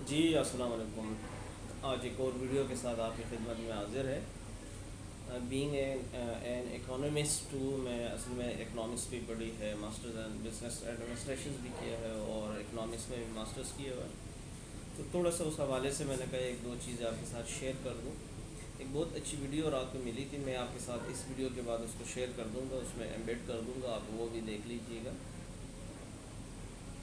جی السلام علیکم۔ آج ایک اور ویڈیو کے ساتھ آپ کی خدمت میں حاضر ہے۔ بینگ این اکانومسٹ ٹو، میں اصل میں اکنامکس بھی پڑھی ہے، ماسٹرز ان بزنس ایڈمنسٹریشن بھی کیا ہے اور اکنامکس میں بھی ماسٹرز کیا ہوا ہے۔ تو تھوڑا سا اس حوالے سے میں نے کہا ایک دو چیزیں آپ کے ساتھ شیئر کر دوں۔ ایک بہت اچھی ویڈیو رات کو ملی تھی، میں آپ کے ساتھ اس ویڈیو کے بعد اس کو شیئر کر دوں گا، اس میں ایمبیڈ کر دوں گا، آپ وہ بھی دیکھ لیجیے گا۔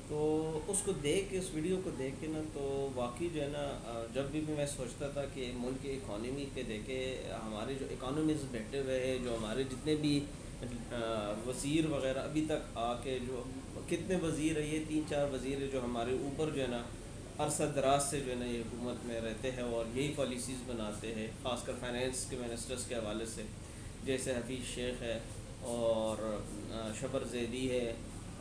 تو اس کو دیکھ کے، اس ویڈیو کو دیکھ کے نا، تو واقعی جو ہے نا، جب بھی میں سوچتا تھا کہ ملک کی اکانومی کے دیکھے، ہمارے جو اکانومیز بیٹھے ہوئے ہیں، جو ہمارے جتنے بھی وزیر وغیرہ ابھی تک آ کے، جو کتنے وزیر ہیں، یہ 3 4 وزیر ہیں جو ہمارے اوپر جو ہے نا عرصہ دراز سے جو ہے نا یہ حکومت میں رہتے ہیں اور یہی پالیسیز بناتے ہیں، خاص کر فائنینس کے منسٹرز کے حوالے سے، جیسے حفیظ شیخ ہے اور شبر زیدی ہے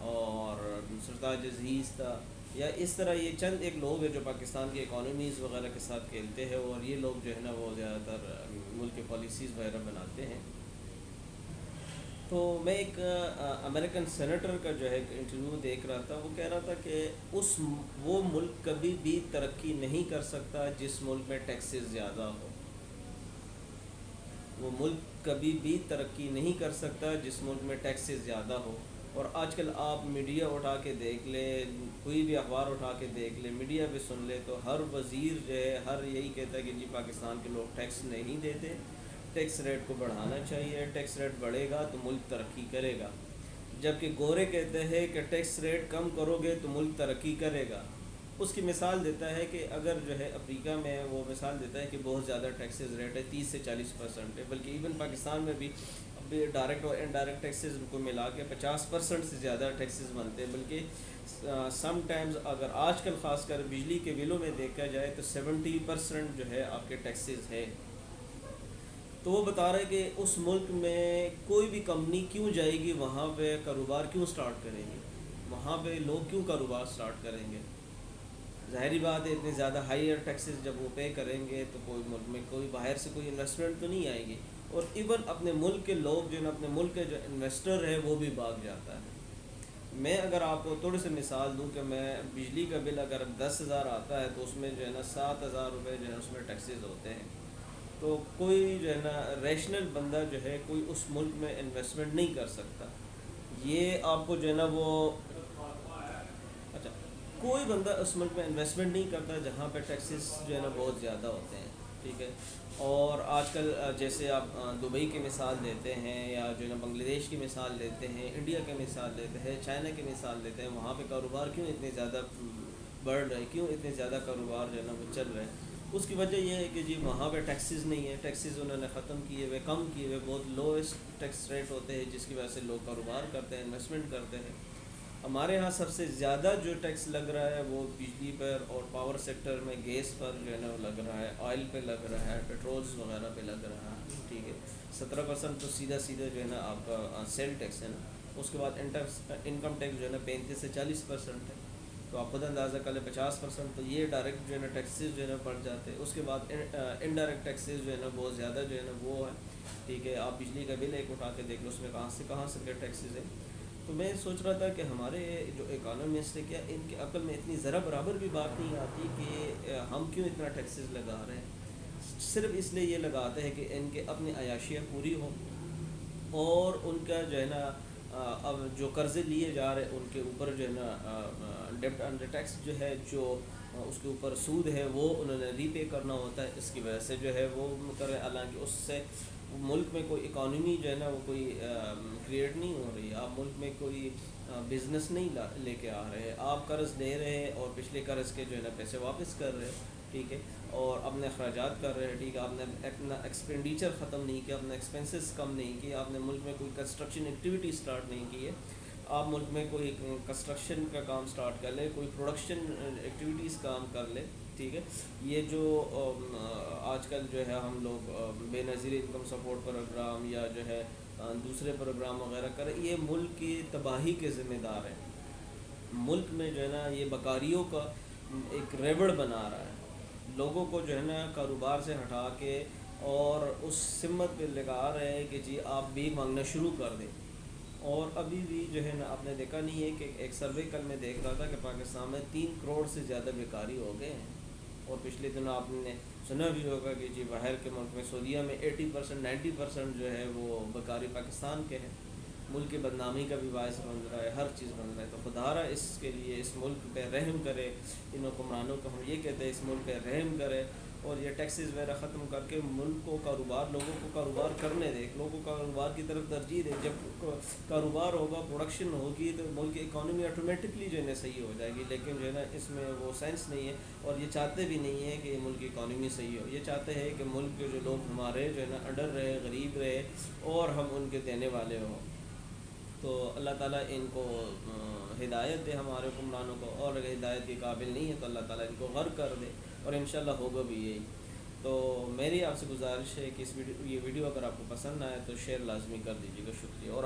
اور سرتاج عزیز تھا، یا اس طرح یہ چند ایک لوگ ہیں جو پاکستان کی اکانومیز وغیرہ کے ساتھ کھیلتے ہیں، اور یہ لوگ جو ہے نا وہ زیادہ تر ملک کے پالیسیز وغیرہ بناتے ہیں۔ تو میں ایک امریکن سینیٹر کا جو ہے انٹرویو دیکھ رہا تھا، وہ کہہ رہا تھا کہ وہ ملک کبھی بھی ترقی نہیں کر سکتا جس ملک میں ٹیکسز زیادہ ہو۔ وہ ملک کبھی بھی ترقی نہیں کر سکتا جس ملک میں ٹیکسز زیادہ ہو۔ اور آج کل آپ میڈیا اٹھا کے دیکھ لیں، کوئی بھی اخبار اٹھا کے دیکھ لیں، میڈیا پہ سن لیں، تو ہر وزیر جو ہے ہر یہی کہتا ہے کہ جی پاکستان کے لوگ ٹیکس نہیں دیتے، ٹیکس ریٹ کو بڑھانا چاہیے، ٹیکس ریٹ بڑھے گا تو ملک ترقی کرے گا۔ جبکہ گورے کہتے ہیں کہ ٹیکس ریٹ کم کرو گے تو ملک ترقی کرے گا۔ اس کی مثال دیتا ہے کہ اگر جو ہے افریقہ میں، وہ مثال دیتا ہے کہ بہت زیادہ ٹیکسز ریٹ ہے، 30 سے 40% ہے، بلکہ ایون پاکستان میں بھی ابھی ڈائریکٹ اور انڈائریکٹ ٹیکسز کو ملا کے 50% سے زیادہ ٹیکسز بنتے ہیں، بلکہ سم ٹائمز اگر آج کل خاص کر بجلی کے بلوں میں دیکھا جائے تو 70% جو ہے آپ کے ٹیکسز ہے۔ تو وہ بتا رہے کہ اس ملک میں کوئی بھی کمپنی کیوں جائے گی وہاں پہ، کاروبار کیوں سٹارٹ کرے گی، وہاں پہ لوگ کیوں کاروبار سٹارٹ کریں گے؟ ظاہری بات ہے، اتنے زیادہ ہائیر ٹیکسز جب وہ پے کریں گے تو کوئی ملک میں کوئی باہر سے کوئی انویسٹمنٹ تو نہیں آئے گی، اور ایون اپنے ملک کے لوگ جو ہے نا، اپنے ملک کے جو انویسٹر ہے وہ بھی بھاگ جاتا ہے۔ میں اگر آپ کو تھوڑی سی مثال دوں کہ میں بجلی کا بل اگر 10,000 آتا ہے تو اس میں جو ہے نا 7,000 روپے جو ہے اس میں ٹیکسز ہوتے ہیں۔ تو کوئی جو ہے نا ریشنل بندہ جو ہے کوئی اس ملک میں انویسٹمنٹ نہیں کر سکتا۔ یہ آپ کو جو ہے نا وہ، اچھا، کوئی بندہ اس ملک میں انویسٹمنٹ نہیں کرتا جہاں پہ ٹیکسز جو ہے نا بہت زیادہ ہوتے ہیں، ٹھیک ہے۔ اور آج کل جیسے آپ دبئی کی مثال دیتے ہیں، یا جو ہے نا بنگلہ دیش کی مثال دیتے ہیں، انڈیا کی مثال دیتے ہیں، چائنا کی مثال دیتے ہیں، وہاں پہ کاروبار کیوں اتنے زیادہ بڑھ رہے، کیوں اتنے زیادہ کاروبار جو ہے نا وہ چل رہے ہیں؟ اس کی وجہ یہ ہے کہ جی وہاں پہ ٹیکسز نہیں ہے، ٹیکسز انہوں نے ختم کیے ہوئے، کم کیے ہوئے، بہت لوئسٹ ٹیکس ریٹ ہوتے ہیں، جس کی وجہ سے لوگ کاروبار کرتے ہیں، انویسٹمنٹ کرتے ہیں۔ ہمارے ہاں سب سے زیادہ جو ٹیکس لگ رہا ہے وہ بجلی پر اور پاور سیکٹر میں گیس پر جو ہے نا وہ لگ رہا ہے، آئل پہ لگ رہا ہے، پیٹرولز وغیرہ پہ لگ رہا ہے، ٹھیک ہے۔ 17% تو سیدھا سیدھا جو ہے نا آپ کا سیل ٹیکس ہے نا۔ اس کے بعد انکم ٹیکس جو ہے نا 35 سے 40% ہے، تو آپ خود اندازہ کر لیں 50%، تو یہ ڈائریکٹ جو ہے نا ٹیکسز جو ہے نا بڑھ جاتے ہیں۔ اس کے بعد انڈائریکٹ ٹیکسز جو ہے نا بہت زیادہ جو ہے نا وہ ہے، ٹھیک ہے۔ آپ بجلی کا بل ایک اٹھا کے دیکھ لو، اس میں کہاں سے کیا ٹیکسز ہیں۔ تو میں سوچ رہا تھا کہ ہمارے جو اکانومسٹ ہے، کیا ان کے عقل میں اتنی ذرا برابر بھی بات نہیں آتی کہ ہم کیوں اتنا ٹیکسز لگا رہے ہیں؟ صرف اس لیے یہ لگاتے ہیں کہ ان کے اپنی عیاشیاں پوری ہوں، اور ان کا جو ہے نا اب جو قرضے لیے جا رہے ہیں ان کے اوپر جو ہے نا ڈیپٹ انڈر ٹیکس جو ہے، جو اس کے اوپر سود ہے وہ انہوں نے ری پے کرنا ہوتا ہے، اس کی وجہ سے جو ہے وہ کریں، حالانکہ اس سے ملک میں کوئی اکانومی جو ہے نا وہ کوئی کریٹ نہیں ہو رہی ہے، آپ ملک میں کوئی بزنس نہیں لے کے آ رہے ہیں، آپ قرض لے رہے ہیں اور پچھلے قرض کے جو ہے نا پیسے واپس کر رہے ہیں، ٹھیک ہے، اور اپنے اخراجات کر رہے ہیں، ٹھیک ہے، آپ نے اپنا ایکسپینڈیچر ختم نہیں کیا، اپنے ایکسپنسز کم نہیں کیے، آپ نے ملک میں کوئی کنسٹرکشن ایکٹیویٹی سٹارٹ نہیں کی ہے۔ آپ ملک میں کوئی کنسٹرکشن کا کام سٹارٹ کر لیں، کوئی پروڈکشن ایکٹیویٹیز کام کر لیں، ٹھیک ہے۔ یہ جو آج کل جو ہے ہم لوگ بے نظیر انکم سپورٹ پروگرام یا جو ہے دوسرے پروگرام وغیرہ کریں، یہ ملک کی تباہی کے ذمہ دار ہیں۔ ملک میں جو ہے نا یہ بکاریوں کا ایک ریوڑ بنا رہا ہے، لوگوں کو جو ہے نا کاروبار سے ہٹا کے اور اس سمت پہ لگا رہے ہیں کہ جی آپ بھی مانگنا شروع کر دیں۔ اور ابھی بھی جو ہے نا آپ نے دیکھا نہیں ہے کہ ایک سروے کل میں دیکھ رہا تھا کہ پاکستان میں 3 کروڑ سے زیادہ بیکاری ہو گئے ہیں، اور پچھلے دنوں آپ نے سنا بھی ہوگا کہ جی باہر کے ملک میں سعودیہ میں 80% 90% جو ہے وہ بکاری پاکستان کے ہیں. ملک کی بدنامی کا بھی باعث بن رہا ہے، ہر چیز بن رہا ہے. تو خدا را اس کے لیے اس ملک پہ رحم کرے. ان حکمرانوں کو ہم یہ کہتے ہیں اس ملک پہ رحم کرے اور یہ ٹیکسز وغیرہ ختم کر کے ملک کو کاروبار، لوگوں کو کاروبار کرنے دے، لوگوں کو کاروبار کی طرف ترجیح دے. جب کاروبار ہوگا، پروڈکشن ہوگی، تو ملک کی اکانومی آٹومیٹکلی جو ہے نا صحیح ہو جائے گی. لیکن جو ہے نا اس میں وہ سینس نہیں ہے اور یہ چاہتے بھی نہیں ہیں کہ یہ ملک کی اکانومی صحیح ہو. یہ چاہتے ہیں کہ ملک کے جو لوگ ہمارے جو ہے نا انڈر رہے، غریب رہے اور ہم ان کے دینے والے ہوں. تو اللہ تعالیٰ ان کو ہدایت دے ہمارے حکمرانوں کو، اور اگر ہدایت کے قابل نہیں ہے تو اللہ تعالیٰ ان کو غرق کر دے، اور انشاءاللہ ہوگا بھی یہی. تو میری آپ سے گزارش ہے کہ یہ ویڈیو اگر آپ کو پسند آئے تو شیئر لازمی کر دیجیے گا. شکریہ. اور